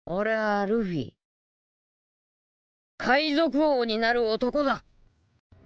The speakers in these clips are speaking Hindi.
俺はルフィ、海賊王になる男だ。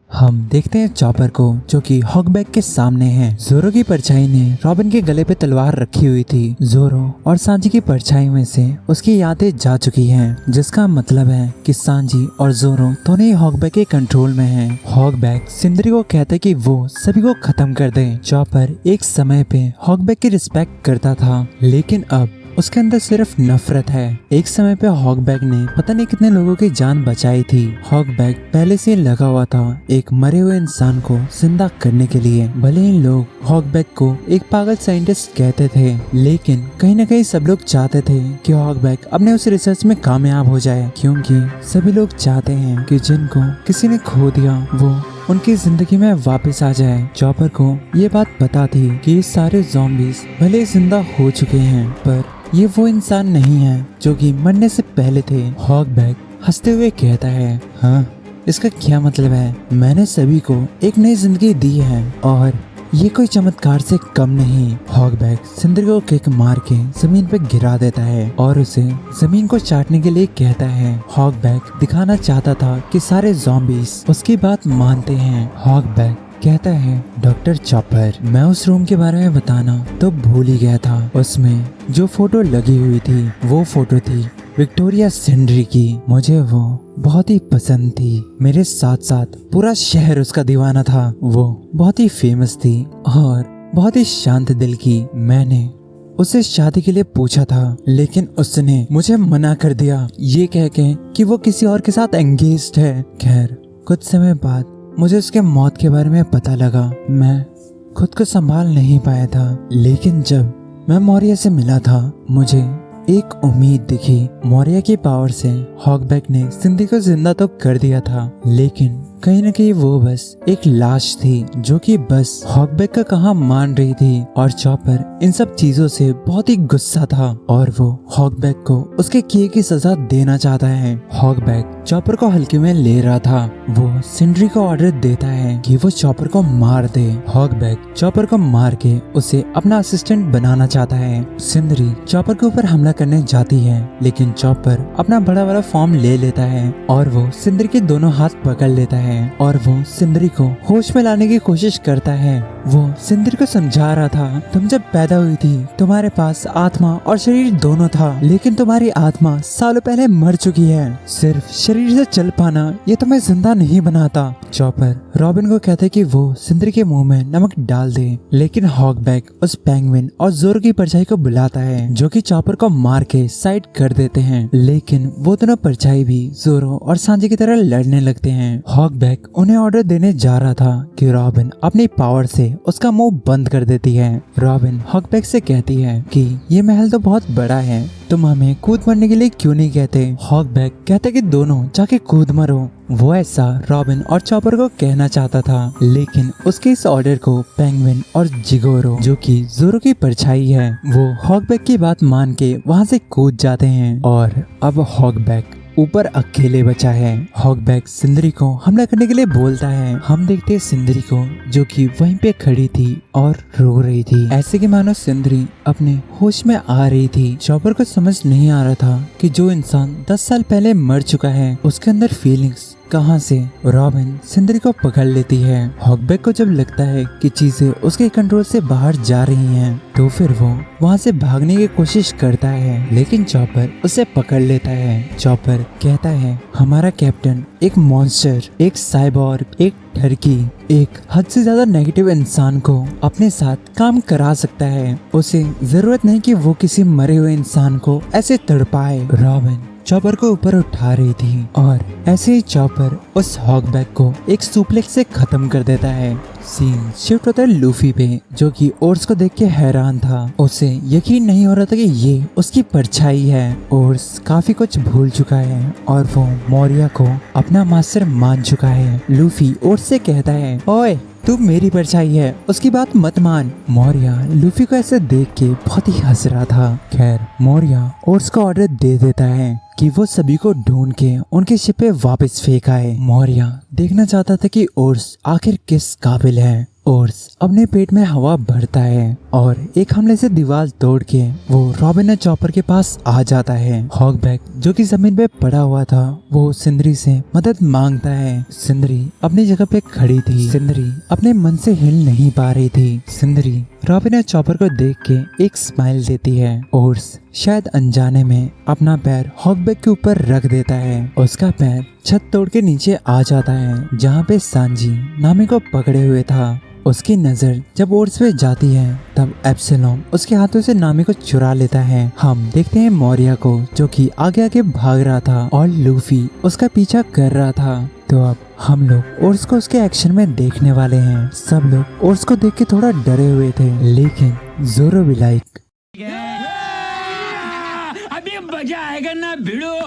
हम देखते हैं चॉपर को जो कि हॉकबैक के सामने है। जोरो की परछाई ने रॉबिन के गले पे तलवार रखी हुई थी। जोरो और सांजी की परछाई में से उसकी यादें जा चुकी हैं, जिसका मतलब है कि सांजी और जोरो दोनों ही हॉकबैक के कंट्रोल में हैं। हॉकबैक सिंदरी को कहता है कि वो सभी को खत्म कर दे। चॉपर एक समय पे हॉकबैक की रिस्पेक्ट करता था, लेकिन अब उसके अंदर सिर्फ नफरत है। एक समय पे हॉकबैक ने पता नहीं कितने लोगों की जान बचाई थी। हॉकबैक पहले से लगा हुआ था एक मरे हुए इंसान को जिंदा करने के लिए। भले ही लोग हॉकबैक को एक पागल साइंटिस्ट कहते थे, लेकिन कहीं ना कहीं सब लोग चाहते थे कि हॉकबैक अपने उस रिसर्च में कामयाब हो जाए, क्योंकि सभी लोग चाहते हैं कि जिनको किसी ने खो दिया वो उनकी जिंदगी में वापस आ जाए। चॉपर को ये बात पता थी कि ये सारे ज़ॉम्बीज भले जिंदा हो चुके हैं, पर ये वो इंसान नहीं है जो कि मरने से पहले थे। हॉकबैक हंसते हुए कहता है, हाँ, इसका क्या मतलब है? मैंने सभी को एक नई जिंदगी दी है और ये कोई चमत्कार से कम नहीं। हॉकबैक सिंदरी को किक मार के जमीन पे गिरा देता है और उसे जमीन को चाटने के लिए कहता है। हॉकबैक दिखाना चाहता था कि सारे ज़ॉम्बीज उसकी बात मानते हैं। हॉकबैक कहता है, डॉक्टर चॉपर, मैं उस रूम के बारे में बताना तो भूल ही गया था। उसमें जो फोटो लगी हुई थी वो फोटो थी विक्टोरिया सिंडरी की। मुझे वो बहुत ही पसंद थी। मेरे साथ साथ पूरा शहर उसका दीवाना था। वो बहुत ही फेमस थी और बहुत ही शांत दिल की। मैंने उसे शादी के लिए पूछा था, लेकिन उसने मुझे मना कर दिया, ये कह के कि वो किसी और के साथ एंगेज्ड है। खैर, कुछ समय बाद मुझे उसके मौत के बारे में पता लगा। मैं खुद को संभाल नहीं पाया था, लेकिन जब मैं मौर्य से मिला था मुझे एक उम्मीद दिखी। मौर्य की पावर से हॉकबैक ने सिंधी को जिंदा तो कर दिया था, लेकिन कहीं न कहीं वो बस एक लाश थी जो कि बस हॉकबैक का कहा मान रही थी। और चॉपर इन सब चीजों से बहुत ही गुस्सा था और वो हॉकबैक को उसके किए की सजा देना चाहता है। हॉकबैक चॉपर को हल्के में ले रहा था। वो सिंड्री को ऑर्डर देता है कि वो चॉपर को मार दे। हॉकबैक चॉपर को मार के उसे अपना असिस्टेंट बनाना चाहता है। सिंदरी चॉपर के ऊपर हमला करने जाती है, लेकिन चॉपर अपना बड़ा बड़ा फॉर्म ले लेता है और वो सिंदरी के दोनों हाथ पकड़ लेता है और वो सिंदरी को होश में लाने की कोशिश करता है। वो सिंदरी को समझा रहा था, तुम जब पैदा हुई थी तुम्हारे पास आत्मा और शरीर दोनों था, लेकिन तुम्हारी आत्मा सालों पहले मर चुकी है। सिर्फ शरीर से चल पाना ये तुम्हें जिंदा नहीं बनाता। चॉपर रॉबिन को कहता है कि वो सिंदरी के मुंह में नमक डाल दे, लेकिन हॉकबैक उस पेंगुइन और जोरो की परछाई को बुलाता है जो कि चॉपर को मार के साइड कर देते हैं। लेकिन वो दोनों परछाई भी जोरो और सांजी की तरह लड़ने लगते हैं। हॉकबैक उन्हें ऑर्डर देने जा रहा था कि रॉबिन अपनी पावर से उसका मुंह बंद कर देती है। रॉबिन हॉकबैक से कहती है कि ये महल तो बहुत बड़ा है, तुम हमें कूद मरने के लिए क्यों नहीं कहते? हॉकबैक कहते कि दोनों जाके कूद मरो। वो ऐसा रॉबिन और चॉपर को कहना चाहता था, लेकिन उसके इस ऑर्डर को पेंगुइन और जिगोरो जो कि जोरो की परछाई है वो हॉकबैक की बात मान के वहाँ से कूद जाते हैं। और अब हॉकबैक ऊपर अकेले बचा है। हॉकबैक सिंदरी को हमला करने के लिए बोलता है। हम देखते हैं सिंदरी को जो कि वहीं पे खड़ी थी और रो रही थी, ऐसे कि मानो सिंदरी अपने होश में आ रही थी। चॉपर को समझ नहीं आ रहा था कि जो इंसान 10 साल पहले मर चुका है उसके अंदर फीलिंग्स कहां से। रॉबिन सिंदरी को पकड़ लेती है। हॉकबैक को जब लगता है कि चीजें उसके कंट्रोल से बाहर जा रही हैं, तो फिर वो वहां से भागने की कोशिश करता है, लेकिन चॉपर उसे पकड़ लेता है। चॉपर कहता है, हमारा कैप्टन एक मॉन्स्टर, एक साइबॉर्ग, एक टर्की, एक हद से ज्यादा नेगेटिव इंसान को अपने साथ काम करा सकता है। उसे जरूरत नहीं कि वो किसी मरे हुए इंसान को ऐसे तड़पाए। रॉबिन चॉपर को ऊपर उठा रही थी और ऐसे ही चॉपर उस हॉकबैक को एक सुप्लेक्स से खत्म कर देता है। सीन शिफ्ट होता है लूफी पे जो कि ओर्स को देख के हैरान था। उसे यकीन नहीं हो रहा था कि ये उसकी परछाई है। ओर्स काफी कुछ भूल चुका है और वो मौर्य को अपना मास्टर मान चुका है। लूफी ओर्स से कहता है, ओए तू मेरी परछाई है, उसकी बात मत मान। मौर्य लूफी को ऐसे देख के बहुत ही हंस रहा था। खैर, मौर्य ओर्स को ऑर्डर दे देता है कि वो सभी को ढूंढ के उनके शिप पे वापस फेंक आए। मौर्य देखना चाहता था कि ओर्स आखिर किस काबिल है। ओर्स अपने पेट में हवा भरता है और एक हमले से दीवार तोड़ के वो रॉबिन और चॉपर के पास आ जाता है। हॉगबैक जो कि जमीन पे पड़ा हुआ था वो सिंदरी से मदद मांगता है। सिंदरी अपनी जगह पे खड़ी थी। सिंदरी अपने मन से हिल नहीं पा रही थी। सिंदरी रॉबिन और चॉपर को देख के एक स्माइल देती है और शायद अनजाने में अपना पैर हॉगबैक के ऊपर रख देता है। उसका पैर छत तोड़ के नीचे आ जाता है जहाँ पे सांजी नामी को पकड़े हुए था। उसकी नजर जब ओर्स पे जाती है तब एब्सलॉम उसके हाथों से नामी को चुरा लेता है। हम देखते हैं मौर्या को जो कि आगे आगे भाग रहा था और लूफी उसका पीछा कर रहा था। तो अब हम लोग ओर्स को उसके एक्शन में देखने वाले हैं। सब लोग ओर्स को देख के थोड़ा डरे हुए थे लेकिन जोरो भी लाइक अभी मजा आएगा ना भिड़ो।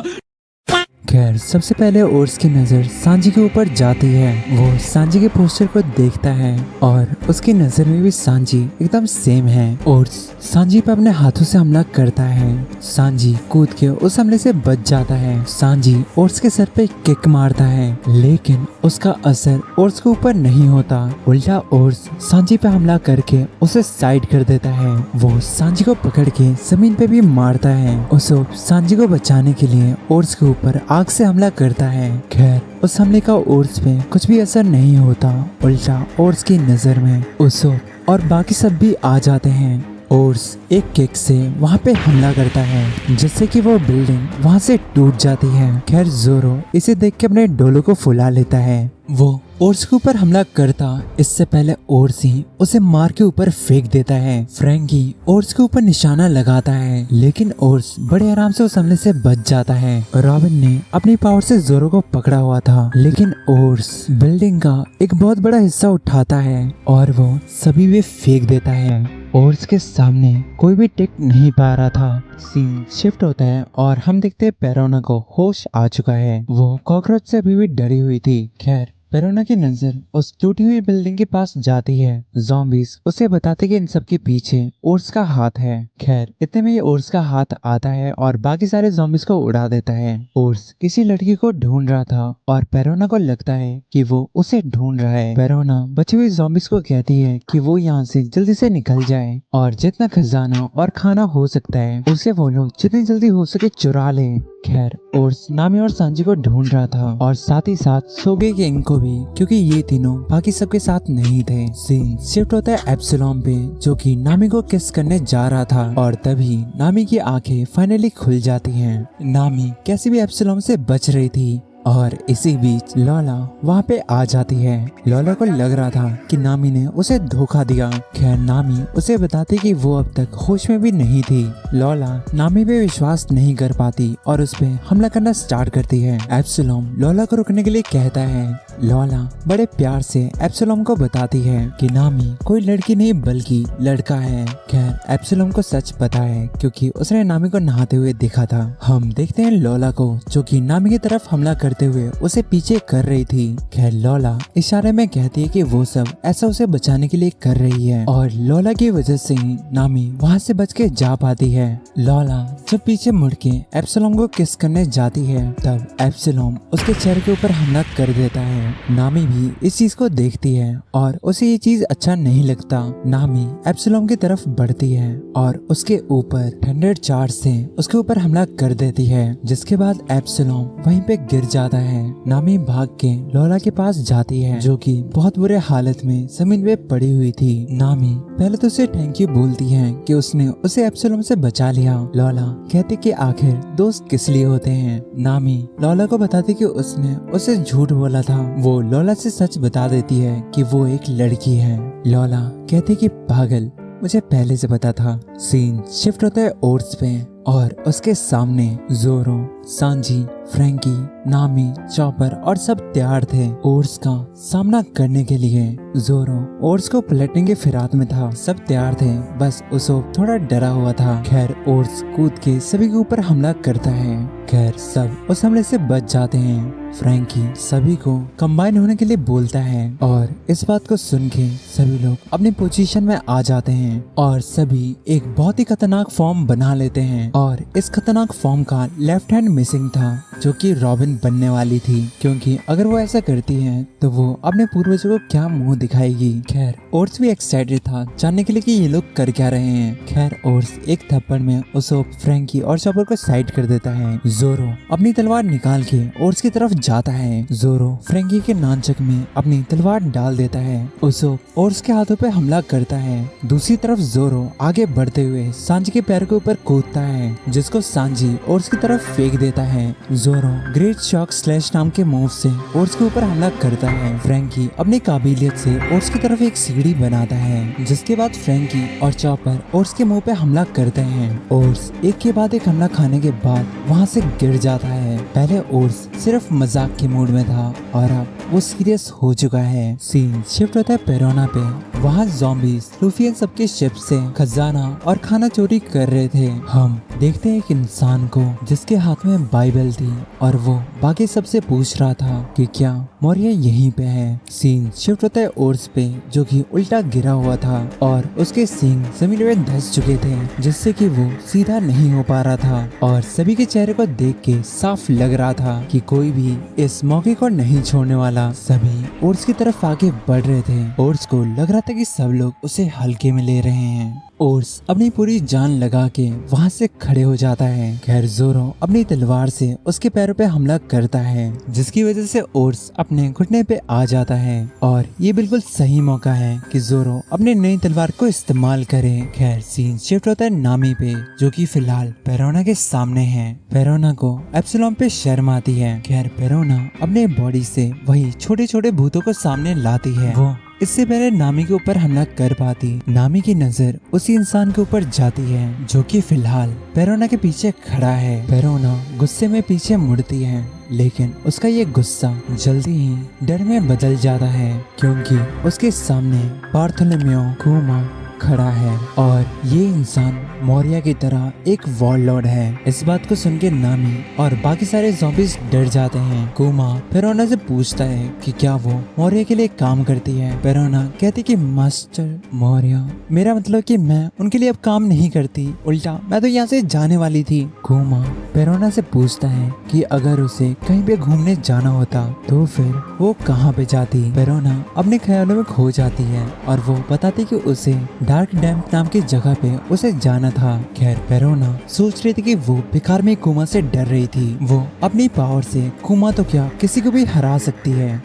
खैर सबसे पहले ओर्स की नजर सांजी के ऊपर जाती है। वो सांजी के पोस्टर को देखता है और उसकी नजर में भी सांजी एकदम सेम है। ओर्स सांजी पे अपने हाथों से हमला करता है। सांजी कूद के उस हमले से बच जाता है। सांजी ओर्स के सर पे किक मारता है लेकिन उसका असर ओर्स के ऊपर नहीं होता। उल्टा ओर्स सांजी पे हमला करके उसे साइड कर देता है। वो सांजी को पकड़ के जमीन पे भी मारता है। उसे सांजी को बचाने के लिए ओर्स के ऊपर आग से हमला करता है। खैर उस हमले का ओर्स पे कुछ भी असर नहीं होता। उल्टा ओर्स की नजर में उसोप और बाकी सब भी आ जाते हैं। ओर्स एक किक से वहाँ पे हमला करता है जिससे कि वो बिल्डिंग वहाँ से टूट जाती है। खैर जोरो इसे देख के अपने डोलों को फुला लेता है। वो ओर्स के ऊपर हमला करता इससे पहले ओर्स ही उसे मार के ऊपर फेंक देता है। फ्रैंकी ओर्स के ऊपर निशाना लगाता है लेकिन ओर्स बड़े आराम से उस हमले से बच जाता है। रॉबिन ने अपनी पावर से जोरो को पकड़ा हुआ था लेकिन ओर्स बिल्डिंग का एक बहुत बड़ा हिस्सा उठाता है और वो सभी वे फेंक देता है। ओर्स के सामने कोई भी टिक नहीं पा रहा था। सीन शिफ्ट होता है और हम देखते हैं पेरोना को होश आ चुका है। वो कॉकरोच से अभी भी डरी हुई थी। खैर पेरोना की नजर उस टूटी हुई बिल्डिंग के पास जाती है। ज़ॉम्बीज़ उसे बताते कि इन सब के पीछे ओर्स का हाथ है। खैर इतने में ये ओर्स का हाथ आता है और बाकी सारे ज़ॉम्बीज़ को उड़ा देता है। ओर्स किसी लड़की को ढूंढ रहा था और पेरोना को लगता है कि वो उसे ढूंढ रहा है। पेरोना बची हुई ज़ॉम्बीज़ को कहती है कि वो यहाँ से जल्दी से निकल जाए और जितना खजाना और खाना हो सकता है उसे वो लोग जितनी जल्दी हो सके चुरा ले। खैर ओर्स नामी और सांजी को ढूंढ रहा था और साथ ही साथ सोगे किंग को भी क्योंकि ये तीनों बाकी सबके साथ नहीं थे। सीन शिफ्ट होता है एब्सलॉम पे जो कि नामी को किस करने जा रहा था और तभी नामी की आंखें फाइनली खुल जाती हैं। नामी कैसे भी एब्सलॉम से बच रही थी और इसी बीच लॉला वहाँ पे आ जाती है। लॉला को लग रहा था कि नामी ने उसे धोखा दिया। खैर नामी उसे बताती कि वो अब तक होश में भी नहीं थी। लॉला नामी पे विश्वास नहीं कर पाती और उस पे हमला करना स्टार्ट करती है। एब्सलॉम लॉला को रुकने के लिए कहता है। लॉला बड़े प्यार से एब्सलॉम को बताती है कि नामी कोई लड़की नहीं बल्कि लड़का है। खैर एब्सलॉम को सच पता है क्योंकि उसने नामी को नहाते हुए देखा था। हम देखते हैं लॉला को जो कि नामी की तरफ हमला करते हुए उसे पीछे कर रही थी। खैर लॉला इशारे में कहती है कि वो सब ऐसा उसे बचाने के लिए कर रही है और लॉला की वजह से ही नामी वहाँ से बच के जा पाती है। लॉला जब पीछे मुड़ के एब्सलॉम को किस करने जाती है तब एब्सलॉम उसके चेहरे के ऊपर हमला कर देता है। नामी भी इस चीज को देखती है और उसे ये चीज अच्छा नहीं लगता। नामी एब्सलॉम की तरफ बढ़ती है और उसके ऊपर थंडर चार्ज से उसके ऊपर हमला कर देती है जिसके बाद एब्सलॉम वहीं पे गिर जाता है। नामी भाग के लॉला के पास जाती है जो कि बहुत बुरे हालत में जमीन पे पड़ी हुई थी। नामी पहले तो उसे थैंक यू बोलती है कि उसने उसे एब्सलॉम से बचा लिया। लॉला कहती कि आखिर दोस्त किस लिए होते हैं। नामी लॉला को बताती कि उसने उसे झूठ बोला था। वो लॉला से सच बता देती है कि वो एक लड़की है। लॉला कहती कि पागल मुझे पहले से पता था। सीन शिफ्ट होता है ओर्स पे और उसके सामने जोरो, सांजी, फ्रैंकी, नामी, चॉपर और सब तैयार थे ओर्स का सामना करने के लिए। जोरो ओर्स को पलटने के फिराक में था। सब तैयार थे बस उसोप थोड़ा डरा हुआ था। खैर ओर्स कूद के सभी के ऊपर हमला करता है। खैर सब उस हमले से बच जाते हैं। फ्रैंकी सभी को कंबाइन होने के लिए बोलता है और इस बात को सुन के सभी लोग अपनी पोजीशन में आ जाते हैं और सभी एक बहुत ही खतरनाक फॉर्म बना लेते हैं और इस खतरनाक फॉर्म का लेफ्ट हैंड मिसिंग था जो कि रॉबिन बनने वाली थी क्योंकि अगर वो ऐसा करती है तो वो अपने पूर्वजों को क्या मुंह दिखाएगी। खैर ओर्स भी एक्साइटेड था जानने के लिए कि ये लोग कर क्या रहे हैं। खैर ओर्स एक थप्पड़ में उसो फ्रैंकी और चॉपर को साइड कर देता है। जोरो अपनी तलवार निकाल के ओर्स की तरफ जाता है। जोरो फ्रैंकी के नांचक में अपनी तलवार डाल देता है। उसो ओर्स के हाथों पे हमला करता है। दूसरी तरफ जोरो आगे बढ़ते हुए सांजी के पैर के ऊपर कूदता है, जिसको सांजी ओर्स की तरफ फेंक देता है। जोरो ग्रेट शॉक स्लैश नाम के मूव से ओर्स के ऊपर हमला करता है। फ्रैंकी अपनी काबिलियत से ओर्स की तरफ एक सीढ़ी बनाता है, जिसके बाद फ्रैंकी और चॉपर ओर्स के मुंह पे हमला करते हैं। ओर्स एक के बाद एक हमला खाने के बाद वहाँ से गिर जाता है। पहले ओर्स सिर्फ मजाक के मूड में था और अब वो सीरियस हो चुका है। सीन शिफ्ट होता है पेरोना पे। वहाँ ज़ॉम्बीज़ लूफी सबके शिप से खजाना और खाना चोरी कर रहे थे। हम देखते हैं एक इंसान को जिसके हाथ में बाइबल थी और वो बाकी सबसे पूछ रहा था कि क्या मौर्य यहीं पे है। सीन शिफ्ट होता है ओर्स पे, जो कि उल्टा गिरा हुआ था और उसके सींग जमीन में धंस चुके थे, जिससे कि वो सीधा नहीं हो पा रहा था। और सभी के चेहरे को देख के साफ लग रहा था कि कोई भी इस मौके को नहीं छोड़ने वाला। सभी ओर्स की तरफ आगे बढ़ रहे थे। ओर्स को लग रहा था कि सब लोग उसे हल्के में ले रहे हैं। ओर्स अपनी पूरी जान लगा के वहाँ से खड़े हो जाता है। खैर जोरो अपनी तलवार से उसके पैरों पे हमला करता है, जिसकी वजह से ओर्स अपने घुटने पे आ जाता है। और ये बिल्कुल सही मौका है कि जोरो अपनी नई तलवार को इस्तेमाल करे। खैर सीन शिफ्ट होता है नामी पे, जो कि फिलहाल पेरोना के सामने है। पेरोना को एप्सिलॉन पे शर्म आती है। खैर पेरोना अपने बॉडी से वही छोटे छोटे भूतों को सामने लाती है। वो इससे पहले नामी के ऊपर हमला कर पाती। नामी की नजर उसी इंसान के ऊपर जाती है, जो कि फिलहाल पेरोना के पीछे खड़ा है। पेरोना गुस्से में पीछे मुड़ती है, लेकिन उसका ये गुस्सा जल्दी ही डर में बदल जाता है, क्योंकि उसके सामने बार्थोलोमेओ कुमा खड़ा है और ये इंसान मौर्य की तरह एक वॉरलॉर्ड है। इस बात को सुन के नामी और बाकी सारे ज़ॉम्बीज़ डर जाते हैं। कुमा पेरोना से पूछता है कि क्या वो मौर्य के लिए काम करती है। पेरोना कहती कि मास्टर मौर्य, मेरा मतलब कि मैं उनके लिए अब काम नहीं करती, उल्टा मैं तो यहाँ से जाने वाली थी। कुमा पेरोना से पूछता है कि अगर उसे कहीं पे घूमने जाना होता तो फिर वो कहाँ पे जाती। पेरोना अपने ख्यालों में खो जाती है और वो बताती कि उसे डार्क डैम नाम की जगह पे उसे जाना था। खैर पेरोना सोच रही थी कि वो बेकार में कुमा से डर रही थी। वो अपनी पावर से कुमा तो क्या किसी को भी हरा सकती है।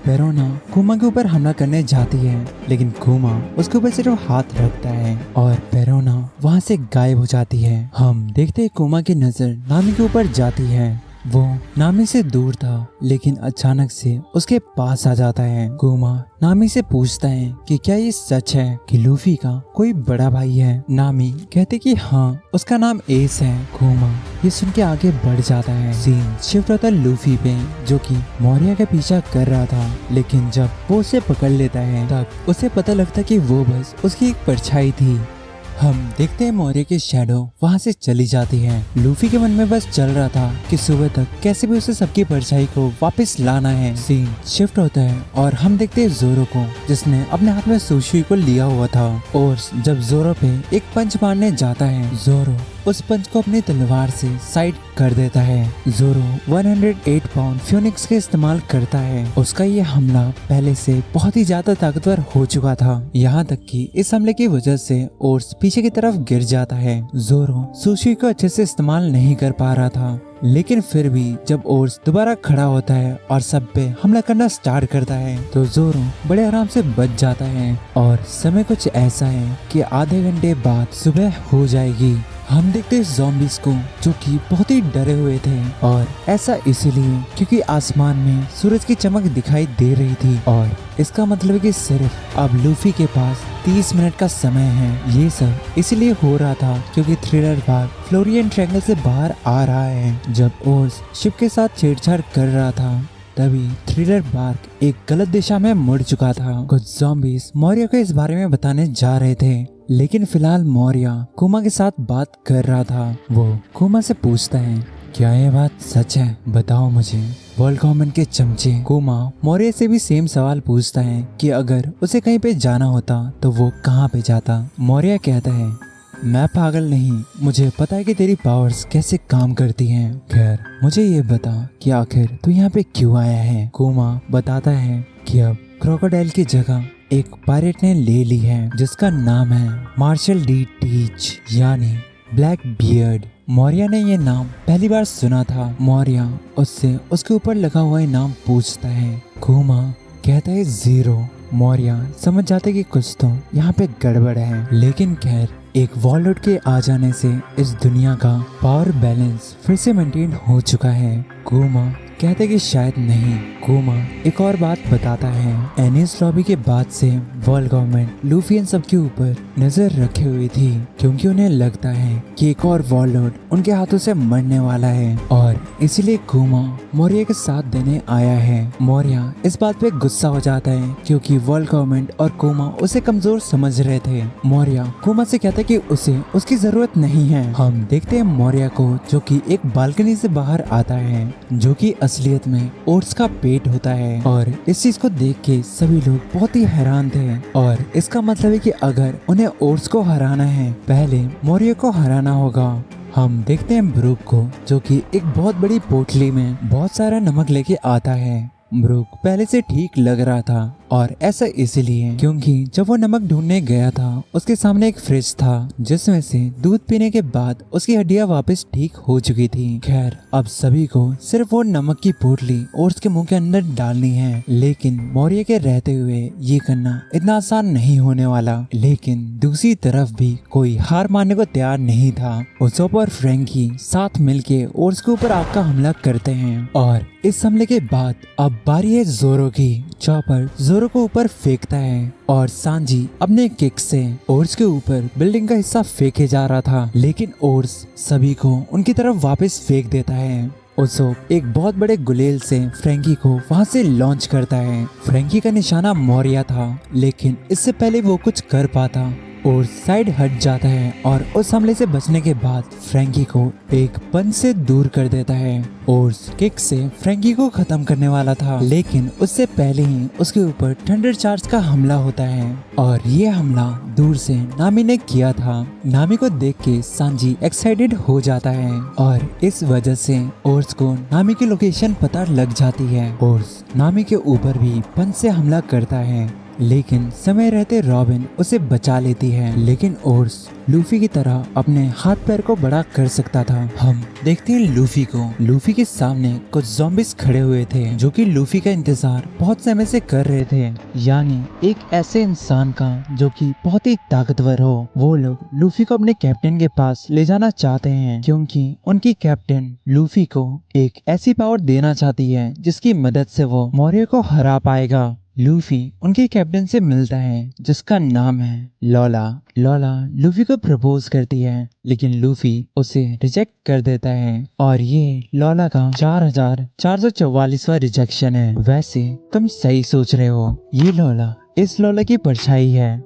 पेरोना कुमा के ऊपर हमला करने जाती है, लेकिन कुमा उसके ऊपर सिर्फ हाथ रखता है और पेरोना वहाँ से गायब हो जाती है। हम देखते हैं कुमा की नजर नामी के ऊपर जाती है। वो नामी से दूर था, लेकिन अचानक से उसके पास आ जाता है। कुमा नामी से पूछता है कि क्या ये सच है कि लूफी का कोई बड़ा भाई है। नामी कहते कि हाँ, उसका नाम एस है। कुमा ये सुन के आगे बढ़ जाता है। सीन शिफ्ट होता है लूफी पे, जो कि मौर्य का पीछा कर रहा था, लेकिन जब वो उसे पकड़ लेता है तब उसे पता लगता कि वो बस उसकी एक परछाई थी। हम देखते हैं मौर्य की शैडो वहाँ से चली जाती है। लूफी के मन में बस चल रहा था कि सुबह तक कैसे भी उसे सबकी परछाई को वापस लाना है। सीन शिफ्ट होता है और हम देखते हैं जोरो को, जिसने अपने हाथ में सुशी को लिया हुआ था। और जब जोरो पे एक पंच मारने जाता है, जोरो उस पंच को अपनी तलवार से साइड कर देता है। जोरो 108 पाउंड फ्यूनिक्स का इस्तेमाल करता है। उसका ये हमला पहले से बहुत ही ज्यादा ताकतवर हो चुका था, यहाँ तक कि इस हमले की वजह से ओर्स पीछे की तरफ गिर जाता है। जोरो सुशी को अच्छे से इस्तेमाल नहीं कर पा रहा था, लेकिन फिर भी जब ओर्स दोबारा खड़ा होता है और सब पे हमला करना स्टार्ट करता है तो जोरो बड़े आराम से बच जाता है। और समय कुछ ऐसा है कि आधे घंटे बाद सुबह हो जाएगी। हम देखते हैं ज़ॉम्बीज़ को, जो कि बहुत ही डरे हुए थे, और ऐसा इसीलिए क्योंकि आसमान में सूरज की चमक दिखाई दे रही थी। और इसका मतलब है कि सिर्फ अब लूफी के पास 30 मिनट का समय है। ये सब इसलिए हो रहा था क्योंकि थ्रिलर बाग फ्लोरियन ट्रायंगल से बाहर आ रहा है। जब ओर्स शिप के साथ छेड़छाड़ कर रहा था, तभी थ्रिलर बाग एक गलत दिशा में मुड़ चुका था। कुछ ज़ॉम्बीज़ मौर्य को इस बारे में बताने जा रहे थे, लेकिन फिलहाल मौर्य कुमा के साथ बात कर रहा था। वो कुमा से पूछता है, क्या ये बात सच है, बताओ मुझे। वर्ल्ड कॉमन के चमचे कुमा मौर्य से भी सेम सवाल पूछता है कि अगर उसे कहीं पे जाना होता तो वो कहाँ पे जाता। मौर्य कहता है, मैं पागल नहीं, मुझे पता है कि तेरी पावर्स कैसे काम करती हैं। खैर मुझे ये बता कि आखिर तू यहाँ पे क्यों आया है। कुमा बताता है कि अब क्रोकोडाइल की जगह एक पायरेट ने ले ली है जिसका नाम है मार्शल डी टीच यानी ब्लैक बियर्ड। मौर्य ने ये नाम पहली बार सुना था। मौर्य उससे उसके ऊपर लगा हुआ इनाम पूछता है। kuma कहता है 0। मौर्य समझ जाते कि कुछ तो यहाँ पे गड़बड़ है, लेकिन खैर एक वॉलरूट के आ जाने से इस दुनिया का पावर बैलेंस फिर से मेंटेन हो चुका है। kuma कहते कि शायद नहीं। kuma एक और बात बताता है। एनिस लॉबी के बाद से वर्ल्ड गवर्नमेंट लूफी इन सब के ऊपर नजर रखे हुई थी, क्योंकि उन्हें लगता है कि एक और वॉरलॉर्ड उनके हाथों से मरने वाला है और इसीलिए kuma मौर्य के साथ देने आया है। मौर्य इस बात पे गुस्सा हो जाता है क्योंकि वर्ल्ड गवर्नमेंट और kuma उसे कमजोर समझ रहे थे। मौर्य kuma से कहता है कि उसे उसकी जरूरत नहीं है। हम देखते हैं मौर्य को जो कि एक बालकनी से बाहर आता है, जो कि असलियत में ओट्स का पेट होता है। और इस चीज को देख के सभी लोग बहुत ही हैरान थे और इसका मतलब है कि अगर उन्हें ओट्स को हराना है पहले मौर्य को हराना होगा। हम देखते हैं ब्रूक को जो कि एक बहुत बड़ी पोटली में बहुत सारा नमक लेके आता है। ब्रूक पहले से ठीक लग रहा था और ऐसा इसलिए क्योंकि जब वो नमक ढूंढने गया था उसके सामने एक फ्रिज था जिसमें से दूध पीने के बाद उसकी हड्डियां वापस ठीक हो चुकी थी। खैर अब सभी को सिर्फ वो नमक की पोटली और उसके मुंह के अंदर डालनी है, लेकिन मौर्य के रहते हुए ये करना इतना आसान नहीं होने वाला। लेकिन दूसरी तरफ भी कोई हार मानने को तैयार नहीं था। उसोप और फ्रैंकी साथ मिलके और उसके ऊपर आग का हमला करते हैं और इस हमले के बाद अब बारी है जोरो की। चॉपर जोरो को ऊपर फेंकता है और सांजी अपने किक से ओर्स के ऊपर बिल्डिंग का हिस्सा फेंके जा रहा था, लेकिन ओर्स सभी को उनकी तरफ वापस फेंक देता है। उसोप एक बहुत बड़े गुलेल से फ्रैंकी को वहां से लॉन्च करता है। फ्रैंकी का निशाना मौर्य था, लेकिन इससे पहले वो कुछ कर पाता और साइड हट जाता है और उस हमले से बचने के बाद फ्रैंकी को एक पंच से दूर कर देता है। और किक से फ्रैंकी को खत्म करने वाला था, लेकिन उससे पहले ही उसके ऊपर थंडर चार्ज का हमला होता है और ये हमला दूर से नामी ने किया था। नामी को देख के सांजी एक्साइटेड हो जाता है और इस वजह से ओर्स को नामी की लोकेशन पता लग जाती है। ओर्स नामी के ऊपर भी पंच से हमला करता है, लेकिन समय रहते रॉबिन उसे बचा लेती है। लेकिन ओर्स लूफी की तरह अपने हाथ पैर को बड़ा कर सकता था। हम देखते हैं लूफी को। लूफी के सामने कुछ ज़ॉम्बीज खड़े हुए थे जो कि लूफी का इंतजार बहुत समय से कर रहे थे, यानी एक ऐसे इंसान का जो कि बहुत ही ताकतवर हो। वो लोग लूफी को अपने कैप्टन के पास ले जाना चाहते हैं क्योंकि उनकी कैप्टन लूफी को एक ऐसी पावर देना चाहती है जिसकी मदद से वो मौर्य को हरा पाएगा। लूफी उनके कैप्टन से मिलता है जिसका नाम है लोला। लोला लूफी को प्रपोज करती है, लेकिन लूफी उसे रिजेक्ट कर देता है और ये लोला का 4444वां रिजेक्शन है। वैसे तुम सही सोच रहे हो, ये लोला इस लोला की परछाई है।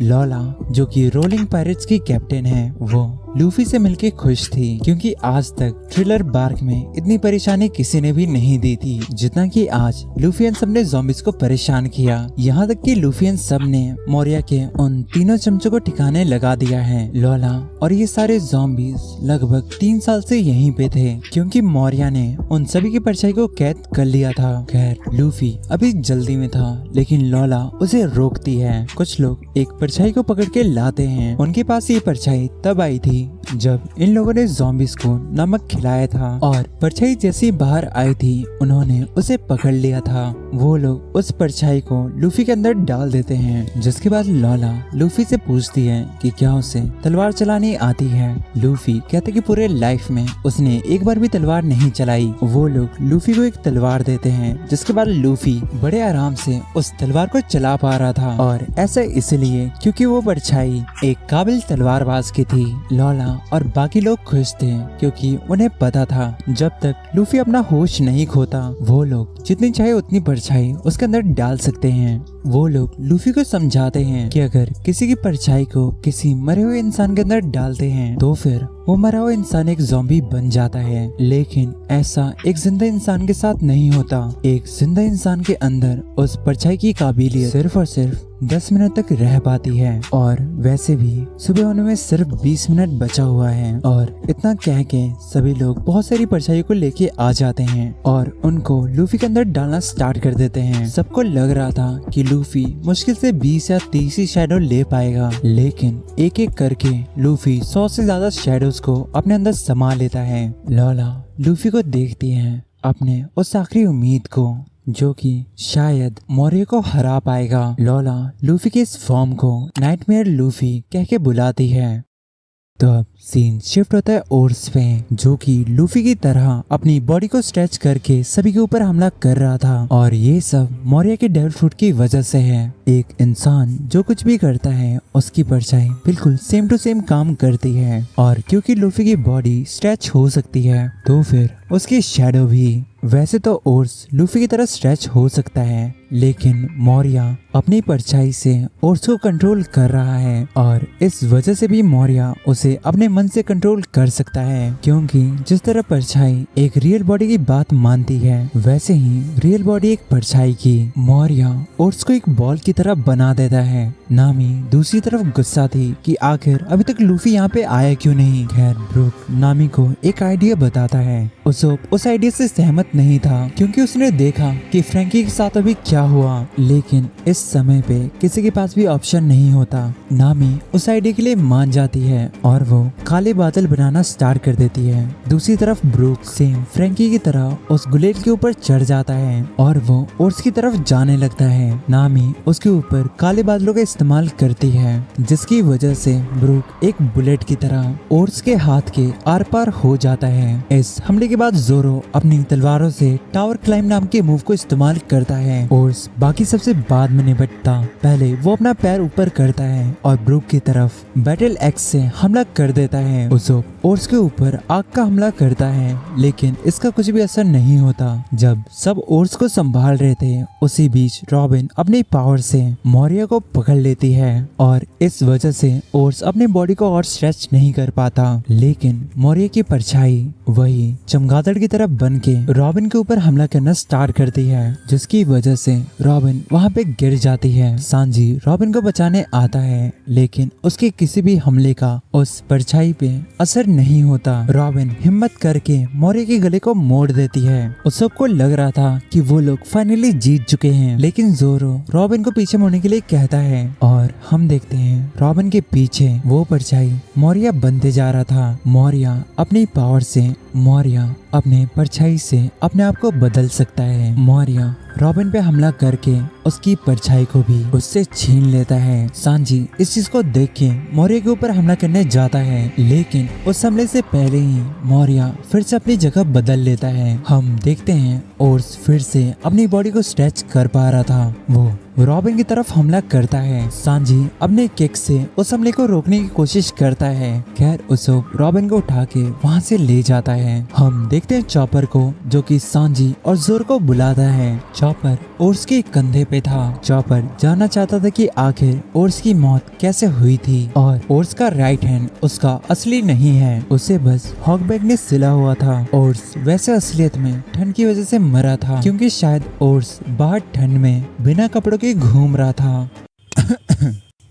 लोला जो कि रोलिंग पायरेट्स की कैप्टन है, वो लूफी से मिलके खुश थी क्योंकि आज तक थ्रिलर बार्क में इतनी परेशानी किसी ने भी नहीं दी थी जितना कि आज लूफियन सब ने ज़ॉम्बीज को परेशान किया। यहाँ तक कि लूफियन सब ने मौर्य के उन तीनों चमचों को ठिकाने लगा दिया है। लोला और ये सारे ज़ॉम्बीज लगभग 3 साल से यहीं पे थे क्योंकि मौर्य ने उन सभी की परछाई को कैद कर लिया था। खैर लूफी अभी जल्दी में था, लेकिन लोला उसे रोकती है। कुछ लोग एक परछाई को पकड़ के लाते हैं। उनके पास ये परछाई तब आई थी जब इन लोगों ने ज़ॉम्बीज को नमक खिलाया था और परछाई जैसी बाहर आई थी उन्होंने उसे पकड़ लिया था। वो लोग उस परछाई को लूफी के अंदर डाल देते हैं, जिसके बाद लोला लूफी से पूछती है कि क्या उसे तलवार चलानी आती है। लूफी कहते कि पूरे लाइफ में उसने एक बार भी तलवार नहीं चलाई। वो लोग लूफी को एक तलवार देते हैं, जिसके बाद लूफी बड़े आराम से उस तलवार को चला पा रहा था और ऐसा इसलिए क्योंकि वो परछाई एक काबिल तलवारबाज की थी। लोला और बाकी लोग खुश थे क्योंकि उन्हें पता था जब तक लूफी अपना होश नहीं खोता वो लोग जितनी चाहे उतनी परछाई उसके अंदर डाल सकते हैं। वो लोग लूफी को समझाते हैं कि अगर किसी की परछाई को किसी मरे हुए इंसान के अंदर डालते हैं तो फिर वो मरा हुआ इंसान एक ज़ॉम्बी बन जाता है, लेकिन ऐसा एक जिंदा इंसान के साथ नहीं होता। एक जिंदा इंसान के अंदर उस परछाई की काबिलियत सिर्फ और सिर्फ 10 मिनट तक रह पाती है, और वैसे भी सुबह होने में सिर्फ 20 मिनट बचा हुआ है। और इतना कह के सभी लोग बहुत सारी परछाइयों को लेके आ जाते हैं और उनको लूफी के अंदर डालना स्टार्ट कर देते हैं। सबको लग रहा था कि लूफी मुश्किल से 20 या 30 ही शैडो ले पाएगा, लेकिन एक एक करके लूफी 100 से ज्यादा शैडोज को अपने अंदर समा लेता है। लॉला लूफी को देखती है, अपने उस आखिरी उम्मीद को, जो कि शायद मौर्य को हरा पाएगा। लॉला लूफी के इस फॉर्म को नाइटमेयर लूफी कह के बुलाती है। तो अब सीन शिफ्ट होता है ओर्स पे, जो कि लूफी की तरह अपनी बॉडी को स्ट्रेच करके सभी के ऊपर हमला कर रहा था। और ये सब मौर्य के डेविल फ्रूट की वजह से है। एक इंसान जो कुछ भी करता है उसकी परछाई बिल्कुल सेम टू सेम काम करती है, और क्योंकि लूफी की बॉडी स्ट्रेच हो सकती है तो फिर उसकी शैडो भी। वैसे तो ओर्स लूफी की तरह स्ट्रेच हो सकता है, लेकिन मौर्य अपनी परछाई से ओर्स को कंट्रोल कर रहा है, और इस वजह से भी मौर्य उसे अपने मन से कंट्रोल कर सकता है। क्योंकि जिस तरह परछाई एक रियल बॉडी की बात मानती है, वैसे ही रियल बॉडी एक परछाई की। मौर्य ओर्स को एक बॉल की तरह बना देता है। नामी दूसरी तरफ गुस्सा थी कि आखिर अभी तक लूफी यहाँ पे आया क्यों नहीं। खैर ब्रूक नामी को एक आइडिया बताता है। उस आइडिया से सहमत नहीं था, क्योंकि उसने देखा कि फ्रैंकी के साथ अभी क्या हुआ, लेकिन इस समय पे किसी के पास भी ऑप्शन नहीं होता। नामी उस आइडिया के लिए मान जाती है और वो काले बादल बनाना स्टार्ट कर देती है। दूसरी तरफ ब्रूक सेम फ्रैंकी की तरह उस गुलेट के ऊपर चढ़ जाता है और वो ओर्स की तरफ जाने लगता है। नामी उसके ऊपर काले बादलों का इस्तेमाल करती है, जिसकी वजह से ब्रूक एक बुलेट की तरह ओर्स के हाथ के आर पार हो जाता है। इस हमले के बाद जोरो अपनी तलवारों से टावर क्लाइम नाम के मूव को इस्तेमाल करता है। ओर्स बाकी सबसे बाद में निपटता, पहले वो अपना पैर ऊपर करता है और ब्रूक की तरफ बैटल एक्स से हमला कर देता है। उसोप ओर्स के ऊपर आग का हमला करता है, लेकिन इसका कुछ भी असर नहीं होता। जब सब ओर्स को संभाल रहे थे, उसी बीच रॉबिन अपनी पावर से मौर्य को पकड़ लेती है, और इस वजह से ओर्स अपनी बॉडी को और स्ट्रेच नहीं कर पाता। लेकिन मौर्य की परछाई वही चमगादड़ की तरह बन के रॉबिन के ऊपर हमला करना स्टार्ट करती है, जिसकी वजह से रॉबिन वहाँ पे गिर जाती है। सांजी रॉबिन को बचाने आता है, लेकिन उसके किसी भी हमले का उस परछाई पे असर नहीं होता। रॉबिन हिम्मत करके मौर्य के गले को मोड़ देती है। उस सबको लग रहा था कि वो लोग फाइनली जीत चुके हैं, लेकिन जोरो रॉबिन को पीछे मुड़ने के लिए कहता है, और हम देखते हैं रॉबिन के पीछे वो परछाई मौर्य बनते जा रहा था। मौर्य अपनी पावर से अपने परछाई से अपने आप को बदल सकता है। मौर्य रॉबिन पे हमला करके उसकी परछाई को भी उससे छीन लेता है। सांजी इस चीज को देख के मौर्य के ऊपर हमला करने जाता है, लेकिन उस हमले से पहले ही मौर्य फिर से अपनी जगह बदल लेता है। हम देखते हैं ओर्स फिर से अपनी बॉडी को स्ट्रेच कर पा रहा था। वो रॉबिन की तरफ हमला करता है। सांजी अपने किक से उस हमले को रोकने की कोशिश करता है। खैर उसोप रॉबिन को उठा के वहाँ से ले जाता है। हम देखते हैं चॉपर को, जो कि सांजी और जोर को बुलाता है। चॉपर ओर्स के कंधे पे था। चॉपर जानना चाहता था कि आखिर ओर्स की मौत कैसे हुई थी, और ओर्स का राइट हैंड उसका असली नहीं है, उसे बस हॉगबैक ने सिला हुआ था। ओर्स वैसे असलियत में ठंड की वजह से मरा था, क्योंकि शायद ओर्स बाहर ठंड में बिना कपड़ों के घूम रहा था।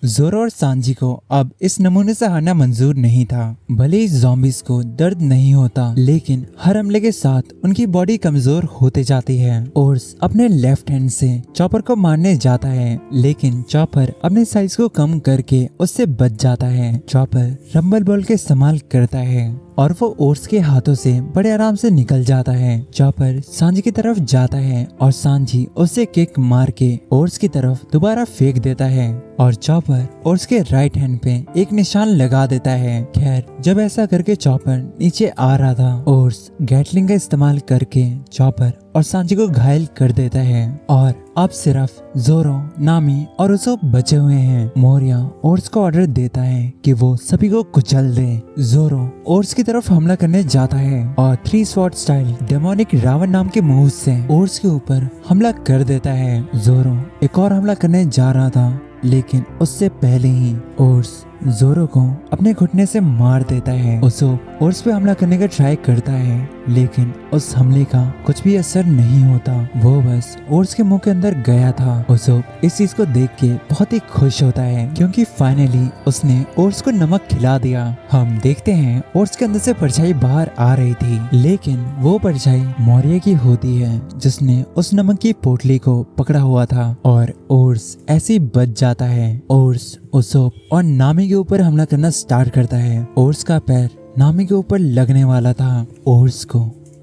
जोरो और सांजी को अब इस नमूने से हारना मंजूर नहीं था। भले ही ज़ॉम्बीज़ को दर्द नहीं होता, लेकिन हर हमले के साथ उनकी बॉडी कमजोर होते जाती है। ओर्स अपने लेफ्ट हैंड से चॉपर को मारने जाता है, लेकिन चॉपर अपने साइज को कम करके उससे बच जाता है। चॉपर रंबल बॉल के इस्तेमाल करता है और वो ओर्स के हाथों से बड़े आराम से निकल जाता है। चॉपर सांजी की तरफ जाता है और सांजी उसे किक मार के ओर्स की तरफ दोबारा फेंक देता है, और चॉपर ओर्स के राइट हैंड पे एक निशान लगा देता है। खैर जब ऐसा करके चॉपर नीचे आ रहा था, ओर्स गैटलिंग का इस्तेमाल करके चॉपर और सांजी को घायल कर देता है, और अब सिर्फ जोरो, नामी और उसोप बचे हुए हैं। मौर्य ओर्स को ऑर्डर देता है कि वो सभी को कुचल दे। जोरो ओर्स की तरफ हमला करने जाता है और 3 स्वॉर्ड स्टाइल डेमोनिक रावण नाम के मूव से ओर्स के ऊपर हमला कर देता है। जोरो एक और हमला करने जा रहा था, लेकिन उससे पहले ही ओर्स जोरो को अपने घुटने से मार देता है। उसोप ओर्स पे हमला करने का ट्राई करता है, लेकिन उस हमले का कुछ भी असर नहीं होता। वो बस ओर्स के मुंह के अंदर गया था। उसोप इस चीज को देख के बहुत ही खुश होता है, क्योंकि फाइनली उसने ओर्स को नमक खिला दिया। हम देखते हैं ओर्स के अंदर से परछाई बाहर आ रही थी, लेकिन वो परछाई मौर्य की होती है, जिसने उस नमक की पोटली को पकड़ा हुआ था और ओर्स ऐसे ही बच जाता है। ओर्स उसोप और नामी के ऊपर हमला करना स्टार्ट करता है। ओर्स का पैर नामी के ऊपर लगने वाला था। ओर्स को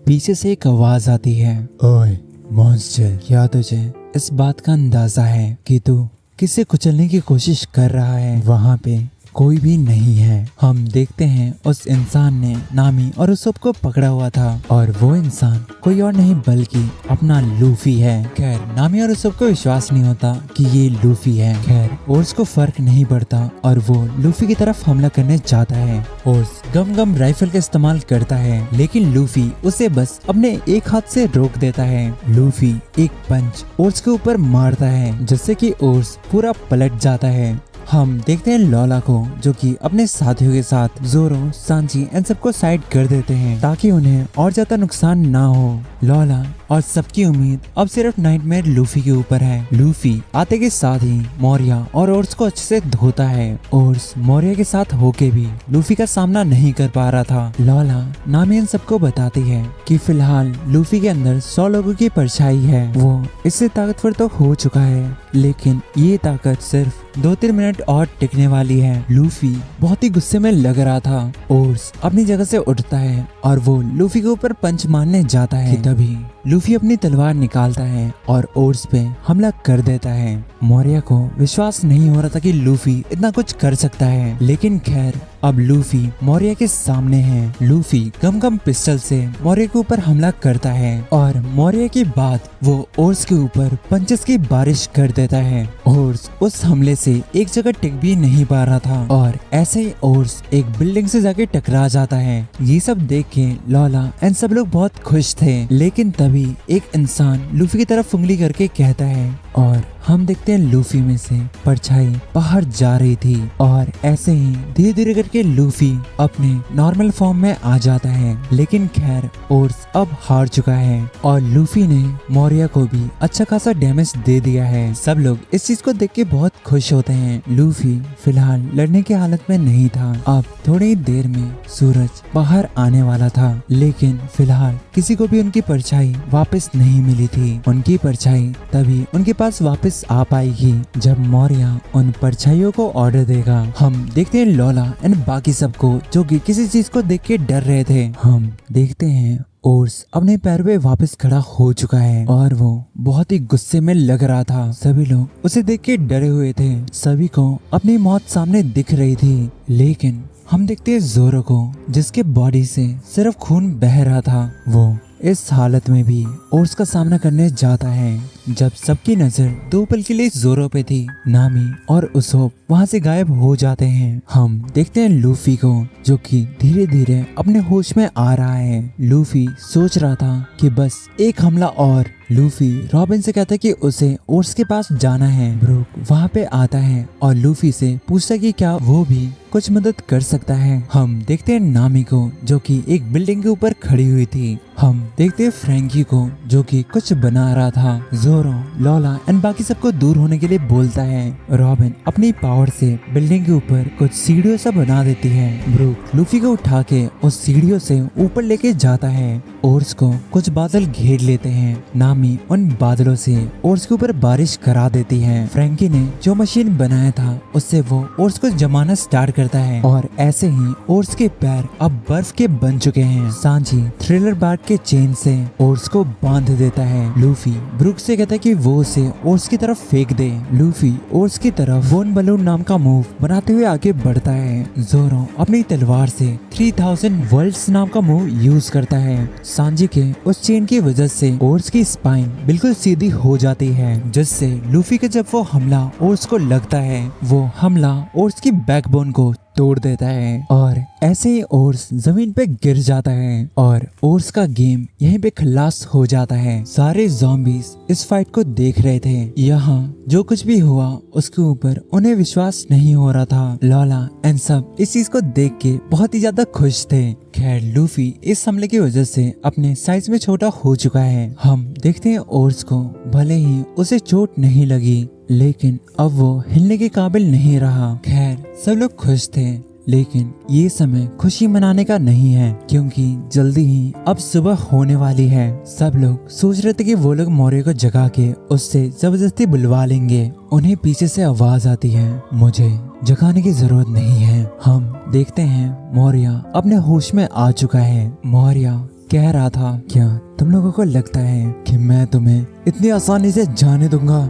पीछे से एक आवाज आती है, ओए मॉन्स्टर, क्या तुझे इस बात का अंदाजा है कि तू किसे कुचलने की कोशिश कर रहा है? वहाँ पे कोई भी नहीं है। हम देखते हैं उस इंसान ने नामी और उसोप को पकड़ा हुआ था, और वो इंसान कोई और नहीं बल्कि अपना लूफी है। खैर नामी और उसोप को विश्वास नहीं होता कि ये लूफी है। खैर ओर्स को फर्क नहीं पड़ता और वो लूफी की तरफ हमला करने जाता है। ओर्स गम राइफल का इस्तेमाल करता है, लेकिन लूफी उसे बस अपने एक हाथ से रोक देता है। लूफी एक पंच ओर्स के ऊपर मारता है, जिससे कि ओर्स पूरा पलट जाता है। हम देखते हैं लॉला को, जो कि अपने साथियों के साथ जोरो, सांची इन सबको साइड कर देते हैं ताकि उन्हें और ज्यादा नुकसान ना हो। लॉला और सबकी उम्मीद अब सिर्फ नाइटमेयर लूफी के ऊपर है। लूफी आते के साथ ही मौर्य और ओर्स को अच्छे से धोता है। ओर्स मौर्य के साथ होके भी लूफी का सामना नहीं कर पा रहा था। लॉला नामी इन सबको बताती है कि फिलहाल लूफी के अंदर 100 लोगों की परछाई है। वो इससे ताकतवर तो हो चुका है, लेकिन ये ताकत सिर्फ 2-3 मिनट और टिकने वाली है। लूफी बहुत ही गुस्से में लग रहा था। ओर्स अपनी जगह से उठता है और वो लूफी के ऊपर पंच मारने जाता है कि तभी लूफी अपनी तलवार निकालता है और ओर्स पे हमला कर देता है। मौर्य को विश्वास नहीं हो रहा था कि लूफी इतना कुछ कर सकता है, लेकिन खैर अब लूफी मौर्य के सामने है। लूफी गम पिस्टल से मौर्य के ऊपर हमला करता है और मौर्य के बाद वो ओर्स के ऊपर पंचेस की बारिश कर देता है। ओर्स उस हमले से एक जगह टिक भी नहीं पा रहा था और ऐसे ही ओर्स एक बिल्डिंग से जाके टकरा जाता है। ये सब देख के लॉला एंड सब लोग बहुत खुश थे, लेकिन तभी एक इंसान लूफी की तरफ उंगली करके कहता है और हम देखते हैं लूफी में से परछाई बाहर जा रही थी और ऐसे ही धीरे धीरे करके लूफी अपने नॉर्मल फॉर्म में आ जाता है। लेकिन खैर ओर्स अब हार चुका है और लूफी ने मौर्य को भी अच्छा खासा डैमेज दे दिया है। सब लोग इस चीज को देख के बहुत खुश होते हैं। लूफी फिलहाल लड़ने की हालत में नहीं था। अब थोड़ी देर में सूरज बाहर आने वाला था, लेकिन फिलहाल किसी को भी उनकी परछाई वापस नहीं मिली थी। उनकी परछाई तभी उनके पास वापस आ पाएगी जब मौर्य उन परछाइयों को ऑर्डर देगा। हम देखते हैं लॉला एंड बाकी सबको, जो कि किसी चीज को देख के डर रहे थे। हम देखते हैं ओर्स अपने पैर पे वापस खड़ा हो चुका है और वो बहुत ही गुस्से में लग रहा था। सभी लोग उसे देख के डरे हुए थे। सभी को अपनी मौत सामने दिख रही थी, लेकिन हम देखते हैं जोरो को, जिसके बॉडी से सिर्फ खून बह रहा था। वो इस हालत में भी ओर्स का सामना करने जाता है। जब सबकी नजर 2 पल के लिए जोरो पे थी, नामी और उसोप वहाँ से गायब हो जाते हैं। हम देखते हैं लूफी को, जो कि धीरे धीरे अपने होश में आ रहा है। लूफी सोच रहा था कि बस एक हमला और। लूफी रॉबिन से कहता है कि उसे ओर्स के पास जाना है। ब्रूक वहाँ पे आता है और लूफी से पूछता है कि क्या वो भी कुछ मदद कर सकता है। हम देखते हैं नामी को, जो कि एक बिल्डिंग के ऊपर खड़ी हुई थी। हम देखते हैं फ्रैंकी को, जो कि कुछ बना रहा था। जोरो, लॉला एंड बाकी सबको दूर होने के लिए बोलता है। रॉबिन अपनी पावर से बिल्डिंग के ऊपर कुछ सीढ़ियों सा बना देती है। ब्रूक लूफी को उठा के उस सीढ़ियों से ऊपर लेके जाता है। ओर्स को कुछ बादल घेर लेते हैं। नामी उन बादलों से ओर्स के ऊपर बारिश करा देती है। फ्रैंकी ने जो मशीन बनाया था उससे वो ओर्स को जमाना स्टार्ट करता है और ऐसे ही ओर्स के पैर अब बर्फ के बन चुके हैं। सांची थ्रिलर बार्क के चेन से ओर्स को बांध देता है। लूफी ब्रूक से कहता है कि वो उसे ओर्स की तरफ फेंक दे। लूफी ओर्स की तरफ वोन बलून नाम का मूव बनाते हुए आगे बढ़ता है। जोरो अपनी तलवार से 3000 वर्ल्ड्स नाम का मूव यूज करता है। सांजी के उस चेन की वजह से ओर्स की स्पाइन बिल्कुल सीधी हो जाती है, जिससे लूफी के जब वो हमला ओर्स को लगता है, वो हमला ओर्स की बैकबोन को तोड़ देता है और ऐसे ही ओर्स जमीन पे गिर जाता है और ओर्स का गेम यहीं पे खलास हो जाता है। सारे ज़ॉम्बीज इस फाइट को देख रहे थे। यहाँ जो कुछ भी हुआ उसके ऊपर उन्हें विश्वास नहीं हो रहा था। लॉला एंड सब इस चीज को देख के बहुत ही ज्यादा खुश थे। खैर लूफी इस हमले की वजह से अपने साइज में छोटा हो चुका है। हम देखते हैं ओर्स को भले ही उसे चोट नहीं लगी लेकिन अब वो हिलने के काबिल नहीं रहा। खैर सब लोग खुश थे लेकिन ये समय खुशी मनाने का नहीं है क्योंकि जल्दी ही अब सुबह होने वाली है। सब लोग सोच रहे थे कि वो लोग मौर्य को जगा के उससे जबरदस्ती बुलवा लेंगे। उन्हें पीछे से आवाज आती है, मुझे जगाने की जरूरत नहीं है। हम देखते हैं मौर्य अपने होश में आ चुका है। मौर्य कह रहा था, क्या तुम लोगों को लगता है कि मैं तुम्हें इतनी आसानी से जाने दूंगा?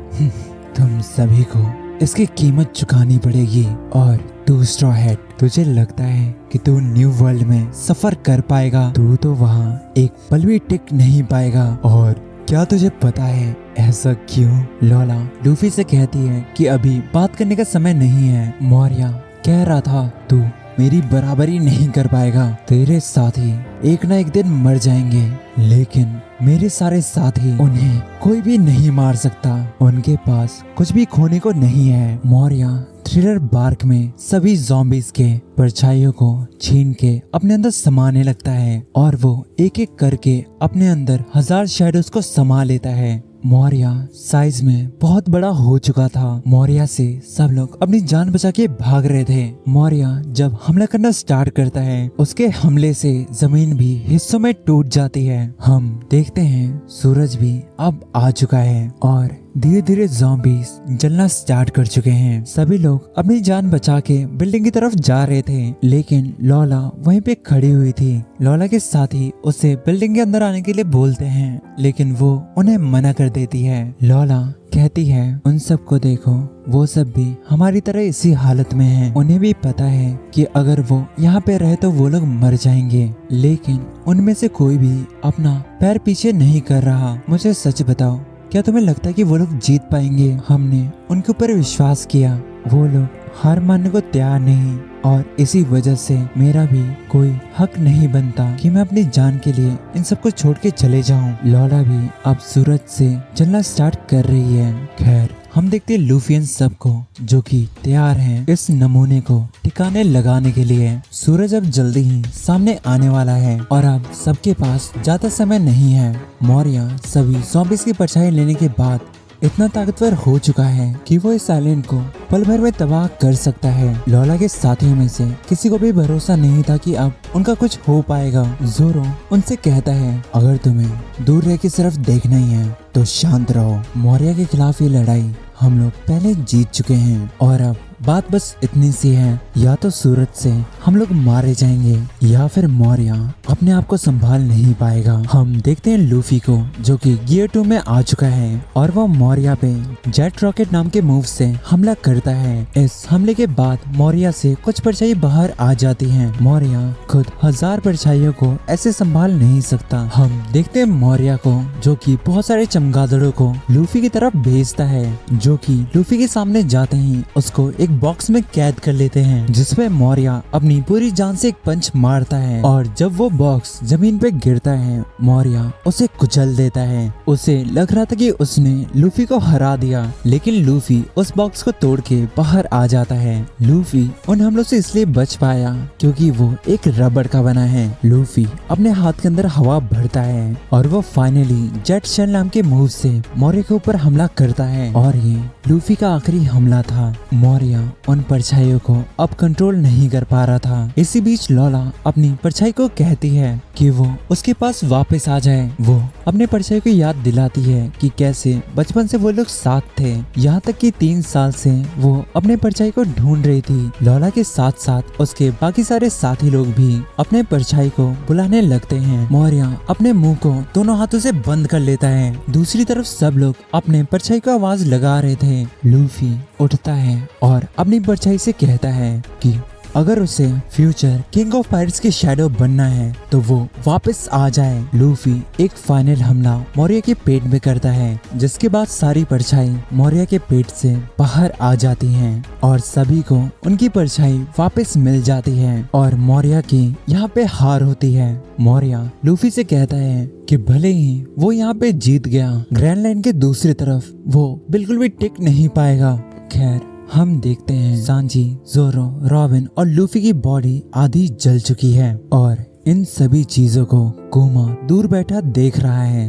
तुम सभी को इसकी कीमत चुकानी पड़ेगी। और तू स्ट्रॉ हेड, तुझे लगता है कि तू न्यू वर्ल्ड में सफर कर पाएगा? तू तो वहाँ एक पल भी टिक नहीं पाएगा। और क्या तुझे पता है ऐसा क्यों? लॉला लूफी से कहती है कि अभी बात करने का समय नहीं है। मौर्य कह रहा था, तू मेरी बराबरी नहीं कर पाएगा। तेरे साथी एक ना एक दिन मर जाएंगे लेकिन मेरे सारे साथी, उन्हें कोई भी नहीं मार सकता। उनके पास कुछ भी खोने को नहीं है। मौर्य थ्रिलर बार्क में सभी ज़ॉम्बीज के परछाइयों को छीन के अपने अंदर समाने लगता है और वो एक एक करके अपने अंदर 1000 शैडोज को समा लेता है। मौर्य साइज में बहुत बड़ा हो चुका था। मौर्य से सब लोग अपनी जान बचा के भाग रहे थे। मौर्य जब हमला करना स्टार्ट करता है उसके हमले से जमीन भी हिस्सों में टूट जाती है। हम देखते हैं सूरज भी अब आ चुका है और धीरे धीरे ज़ॉम्बीज जलना स्टार्ट कर चुके हैं। सभी लोग अपनी जान बचा के बिल्डिंग की तरफ जा रहे थे लेकिन लॉला वहीं पे खड़ी हुई थी। लॉला के साथी उसे बिल्डिंग के अंदर आने के लिए बोलते हैं लेकिन वो उन्हें मना कर देती है। लॉला कहती है, उन सब को देखो, वो सब भी हमारी तरह इसी हालत में हैं। उन्हें भी पता है कि अगर वो यहाँ पे रहे तो वो लोग मर जाएंगे लेकिन उनमें से कोई भी अपना पैर पीछे नहीं कर रहा। मुझे सच बताओ, क्या तुम्हें लगता है कि वो लोग जीत पाएंगे? हमने उनके ऊपर विश्वास किया, वो लोग हार मानने को तैयार नहीं और इसी वजह से मेरा भी कोई हक नहीं बनता कि मैं अपनी जान के लिए इन सबको छोड़ के चले जाऊं। लॉला भी अब सूरज से जलना स्टार्ट कर रही है। खैर हम देखते हैं लूफियन सबको जो कि तैयार हैं इस नमूने को ठिकाने लगाने के लिए। सूरज अब जल्दी ही सामने आने वाला है और अब सबके पास ज्यादा समय नहीं है। मौर्य सभी ज़ॉम्बीज की परछाई लेने के बाद इतना ताकतवर हो चुका है कि वो इस आइलैंड को पल भर में तबाह कर सकता है। लॉला के साथियों में से किसी को भी भरोसा नहीं था कि अब उनका कुछ हो पाएगा। जोरो उनसे कहता है, अगर तुम्हें दूर रह के सिर्फ देखना ही है तो शांत रहो। मौर्य के खिलाफ ये लड़ाई हम लोग पहले जीत चुके हैं और अब बात बस इतनी सी है, या तो सूरज से हम लोग मारे जाएंगे या फिर मौर्य अपने आप को संभाल नहीं पाएगा। हम देखते हैं लूफी को जो कि गियर 2 में आ चुका है और वो मौर्य पे जेट रॉकेट नाम के मूव से हमला करता है। इस हमले के बाद मौर्य से कुछ परछाई बाहर आ जाती हैं। मौर्य खुद 1000 परछाइयों को ऐसे संभाल नहीं सकता। हम देखते हैं मौर्य को जो कि बहुत सारे चमगादड़ों को लूफी की तरफ भेजता है जो कि लूफी के सामने जाते ही उसको एक बॉक्स में कैद कर लेते हैं जिसमें मौर्य अपनी पूरी जान से एक पंच मारता है और जब वो बॉक्स जमीन पे गिरता है मौर्य उसे कुचल देता है। उसे लग रहा था कि उसने लूफी को हरा दिया लेकिन लूफी उस बॉक्स को तोड़ के बाहर आ जाता है। लूफी उन हमलों से इसलिए बच पाया क्योंकि वो एक रबड़ का बना है। लूफी अपने हाथ के अंदर हवा भरता है और वो फाइनली जेट शेल नाम के मूव से मौर्य के ऊपर हमला करता है और ये लूफी का आखिरी हमला था। मौर्य उन परछाइयों को अब कंट्रोल नहीं कर पा रहा था। इसी बीच लॉला अपनी परछाई को कहती है कि वो उसके पास वापस आ जाए। वो अपने परछाई को याद दिलाती है कि कैसे बचपन से वो लोग साथ थे, यहाँ तक कि 3 साल से वो अपने परछाई को ढूंढ रही थी। लॉला के साथ साथ उसके बाकी सारे साथी लोग भी अपने परछाई को बुलाने लगते हैं। मौर्य अपने मुंह को दोनों हाथों से बंद कर लेता है। दूसरी तरफ सब लोग अपने परछाई को आवाज लगा रहे थे। लूफी उठता है और अपनी परछाई से कहता है कि अगर उसे फ्यूचर किंग ऑफ पायरेट्स की शैडो बनना है तो वो वापस आ जाए। लूफी एक फाइनल हमला मोरिया के पेट में करता है, जिसके बाद सारी परछाई मोरिया के पेट से बाहर आ जाती हैं और सभी को उनकी परछाई वापस मिल जाती है और मोरिया की यहाँ पे हार होती है। मोरिया लूफी से कहता है कि भले ही वो यहाँ पे जीत गया, ग्रैंड लाइन के दूसरी तरफ वो बिल्कुल भी टिक नहीं पाएगा। खैर हम देखते हैं सांजी, जोरो, रॉबिन और लूफी की बॉडी आधी जल चुकी है और इन सभी चीजों को कुमा दूर बैठा देख रहा है।